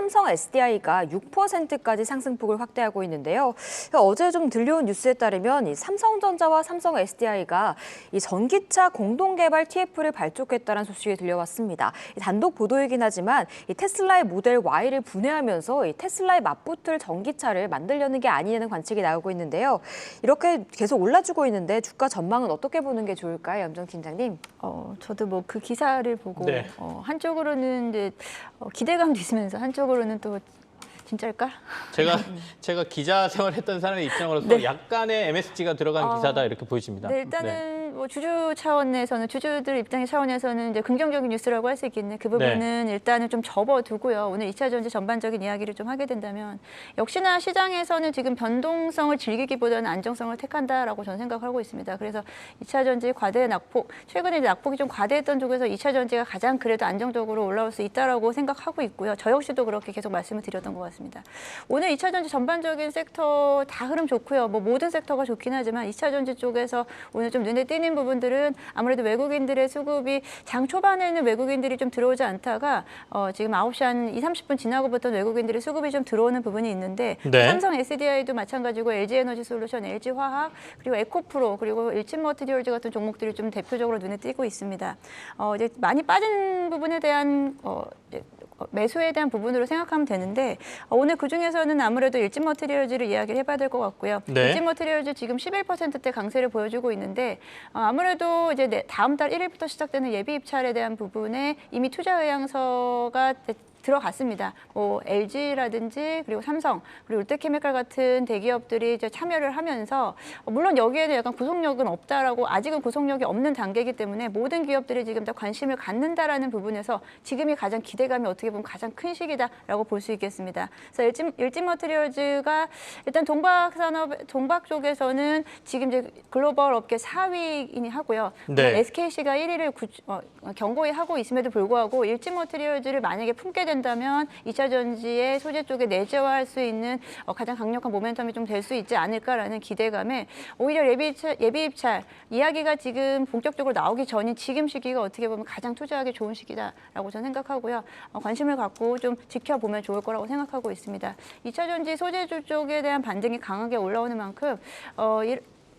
삼성 SDI가 6%까지 상승폭을 확대하고 있는데요. 어제 좀 들려온 뉴스에 따르면 이 삼성전자와 삼성 SDI가 이 전기차 공동 개발 TF를 발족했다는 소식이 들려왔습니다. 단독 보도이긴 하지만 이 테슬라의 모델 Y를 분해하면서 이 테슬라에 맞붙을 전기차를 만들려는 게 아니냐는 관측이 나오고 있는데요. 이렇게 계속 올라주고 있는데 주가 전망은 어떻게 보는 게 좋을까요, 염정 팀장님? 저도 뭐 그 기사를 보고 네. 한쪽으로는 이제 기대감도 있으면서 한쪽으로는 또 진짜일까? 제가 기자 생활했던 사람의 입장으로서 네. 약간의 MSG가 들어간 기사다 이렇게 보여집니다. 네, 일단은 뭐 주주 차원에서는 주주들 입장의 차원에서는 이제 긍정적인 뉴스라고 할 수 있겠네. 그 부분은 일단은 좀 접어두고요. 오늘 2차 전지 전반적인 이야기를 좀 하게 된다면 역시나 시장에서는 지금 변동성을 즐기기보다는 안정성을 택한다라고 저는 생각하고 있습니다. 그래서 2차 전지 과대 낙폭, 최근에 낙폭이 좀 과대했던 쪽에서 2차 전지가 가장 그래도 안정적으로 올라올 수 있다라고 생각하고 있고요. 저 역시도 그렇게 계속 말씀을 드렸던 것 같습니다. 오늘 2차 전지 전반적인 섹터 다 흐름 좋고요. 뭐 모든 섹터가 좋긴 하지만 2차 전지 쪽에서 오늘 좀 눈에 띄는 부분들은 아무래도 외국인들의 수급이 장 초반에는 외국인들이 좀 들어오지 않다가 지금 9시 한 30분 지나고부터 외국인들의 수급이 좀 들어오는 부분이 있는데 삼성 SDI도 마찬가지고 LG에너지솔루션, LG화학, 그리고 에코프로, 그리고 일진머티리얼즈 같은 종목들이 좀 대표적으로 눈에 띄고 있습니다. 이제 많이 빠진 부분에 대한 매수에 대한 부분으로 생각하면 되는데 오늘 그중에서는 아무래도 일진머티리얼즈를 이야기를 해봐야 될 것 같고요. 일진머티리얼즈 지금 11%대 강세를 보여주고 있는데 아무래도 이제 다음 달 1일부터 시작되는 예비 입찰에 대한 부분에 이미 투자 의향서가 들어갔습니다. 뭐 LG라든지 그리고 삼성 그리고 롯데케미칼 같은 대기업들이 이제 참여를 하면서 물론 여기에는 약간 구속력은 없다라고 아직은 구속력이 없는 단계이기 때문에 모든 기업들이 지금 다 관심을 갖는다라는 부분에서 지금이 가장 기대감이 어떻게 보면 가장 큰 시기다라고 볼 수 있겠습니다. 그래서 일진머티리얼즈가 일단 동박 쪽에서는 지금 이제 글로벌 업계 4위이니 하고요. SKC가 1위를 경고히 하고 있음에도 불구하고 일진머티리얼즈를 만약에 품게 된다면 2차 전지의 소재 쪽에 내재화할 수 있는 가장 강력한 모멘텀이 좀 될 수 있지 않을까라는 기대감에 오히려 예비 입찰 이야기가 지금 본격적으로 나오기 전인 지금 시기가 어떻게 보면 가장 투자하기 좋은 시기다라고 저는 생각하고요. 관심을 갖고 좀 지켜보면 좋을 거라고 생각하고 있습니다. 2차 전지 소재주 쪽에 대한 반등이 강하게 올라오는 만큼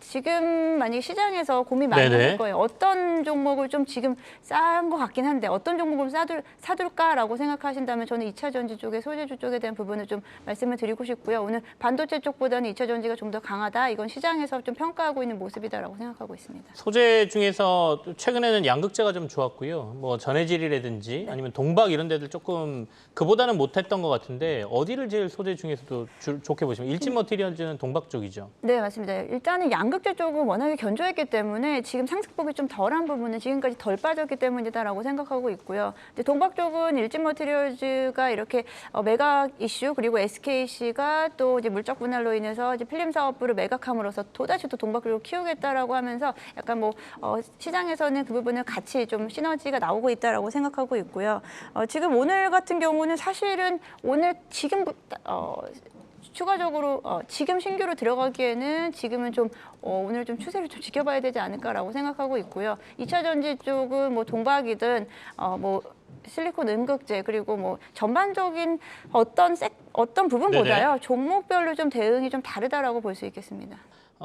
지금 만약에 시장에서 고민 많이 할 거예요. 어떤 종목을 좀 지금 싼 것 같긴 한데 어떤 종목을 사둘까라고 생각하신다면 저는 2차 전지 쪽의 소재주 쪽에 대한 부분을 좀 말씀을 드리고 싶고요. 오늘 반도체 쪽보다는 2차 전지가 좀 더 강하다. 이건 시장에서 좀 평가하고 있는 모습이다라고 생각하고 있습니다. 소재 중에서 최근에는 양극재가 좀 좋았고요. 뭐 전해질이라든지 아니면 동박 이런 데들 조금 그보다는 못했던 것 같은데 어디를 제일 소재 중에서도 좋게 보시면 일진머티리얼즈는 동박 쪽이죠. 네, 맞습니다. 일단은 양극재 쪽은 워낙에 견조했기 때문에 지금 상승폭이 좀 덜한 부분은 지금까지 덜 빠졌기 때문이다라고 생각하고 있고요. 근데 동박 쪽은 일진머티리얼즈가 이렇게 매각 이슈 그리고 SKC가 또 이제 물적 분할로 인해서 이제 필름 사업부를 매각함으로써 또다시 또 동박 쪽을 키우겠다라고 하면서 약간 뭐 시장에서는 그 부분을 같이 좀 시너지가 나오고 있다라고 생각하고 있고요. 지금 오늘 같은 경우는 사실은 오늘 지금 추가적으로 지금 신규로 들어가기에는 지금은 좀 오늘 좀 추세를 좀 지켜봐야 되지 않을까라고 생각하고 있고요. 2차 전지 쪽은 뭐 동박이든 뭐 실리콘 음극재 그리고 뭐 전반적인 어떤 부분보다요 종목별로 좀 대응이 좀 다르다라고 볼 수 있겠습니다.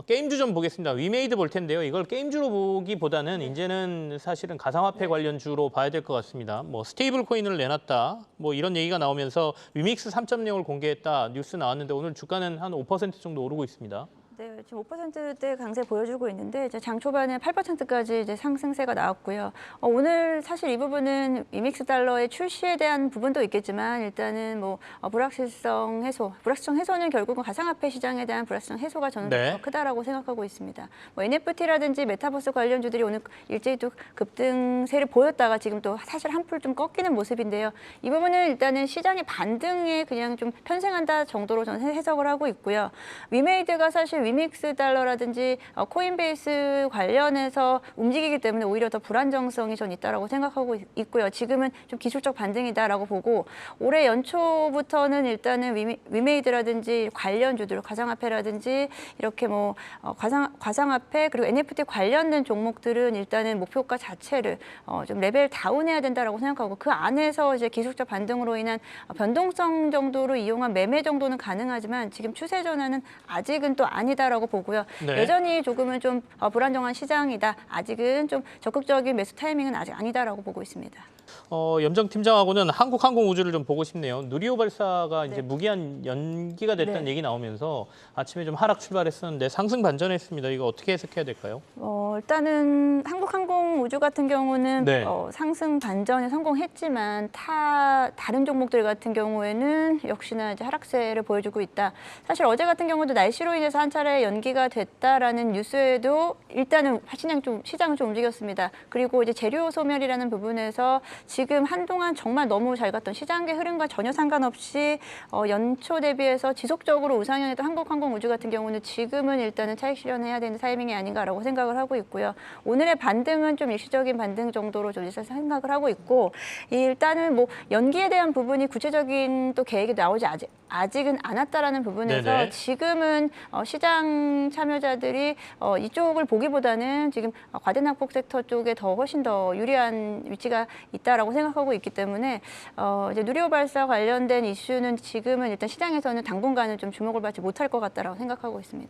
게임주 좀 보겠습니다. 위메이드 볼 텐데요. 이걸 게임주로 보기보다는 이제는 사실은 가상화폐 관련주로 봐야 될 것 같습니다. 뭐 스테이블 코인을 내놨다. 뭐 이런 얘기가 나오면서 위믹스 3.0을 공개했다. 뉴스 나왔는데 오늘 주가는 한 5% 정도 오르고 있습니다. 네, 지금 5%대 강세 보여주고 있는데 이제 장 초반에 8%까지 이제 상승세가 나왔고요. 오늘 사실 이 부분은 위믹스 달러의 출시에 대한 부분도 있겠지만 일단은 뭐 불확실성 해소는 결국은 가상화폐 시장에 대한 불확실성 해소가 저는 더 크다라고 생각하고 있습니다. 뭐 NFT라든지 메타버스 관련주들이 오늘 일제히 또 급등세를 보였다가 지금 또 사실 한풀 좀 꺾이는 모습인데요. 이 부분은 일단은 시장의 반등에 그냥 좀 편승한다 정도로 저는 해석을 하고 있고요. 위메이드가 사실 위믹스 달러라든지 코인베이스 관련해서 움직이기 때문에 오히려 더 불안정성이 전 있다라고 생각하고 있고요. 지금은 좀 기술적 반등이다라고 보고 올해 연초부터는 일단은 위메이드라든지 관련주들, 가상화폐라든지 이렇게 뭐 가상화폐 그리고 NFT 관련된 종목들은 일단은 목표가 자체를 좀 레벨 다운해야 된다라고 생각하고 그 안에서 이제 기술적 반등으로 인한 변동성 정도로 이용한 매매 정도는 가능하지만 지금 추세 전환은 아직은 또 아니다라고 보고요. 네. 여전히 조금은 좀 불안정한 시장이다. 아직은 좀 적극적인 매수 타이밍은 아직 아니다라고 보고 있습니다. 염정팀장하고는 한국항공우주를 좀 보고 싶네요. 누리호 발사가 이제 무기한 연기가 됐다는 얘기 나오면서 아침에 좀 하락 출발했었는데 상승 반전했습니다. 이거 어떻게 해석해야 될까요? 일단은 한국항공우주 같은 경우는 네. 상승 반전에 성공했지만 다른 종목들 같은 경우에는 역시나 이제 하락세를 보여주고 있다. 사실 어제 같은 경우도 날씨로 인해서 한 차례 연기가 됐다라는 뉴스에도 일단은 시장은 좀 움직였습니다. 그리고 이제 재료 소멸이라는 부분에서 지금 한동안 정말 너무 잘 갔던 시장의 흐름과 전혀 상관없이 연초 대비해서 지속적으로 우상향했던 한국항공우주 같은 경우는 지금은 일단은 차익 실현해야 되는 타이밍이 아닌가라고 생각을 하고 있고요. 오늘의 반등은 좀 일시적인 반등 정도로 좀 생각을 하고 있고 일단은 뭐 연기에 대한 부분이 구체적인 또 계획이 나오지 아직은 않았다라는 부분에서 네네. 지금은 시장 참여자들이 이쪽을 보기보다는 지금 과대납폭 섹터 쪽에 훨씬 더 유리한 위치가 있다라고 생각하고 있기 때문에 이제 누리호 발사 관련된 이슈는 지금은 일단 시장에서는 당분간은 좀 주목을 받지 못할 것 같다라고 생각하고 있습니다.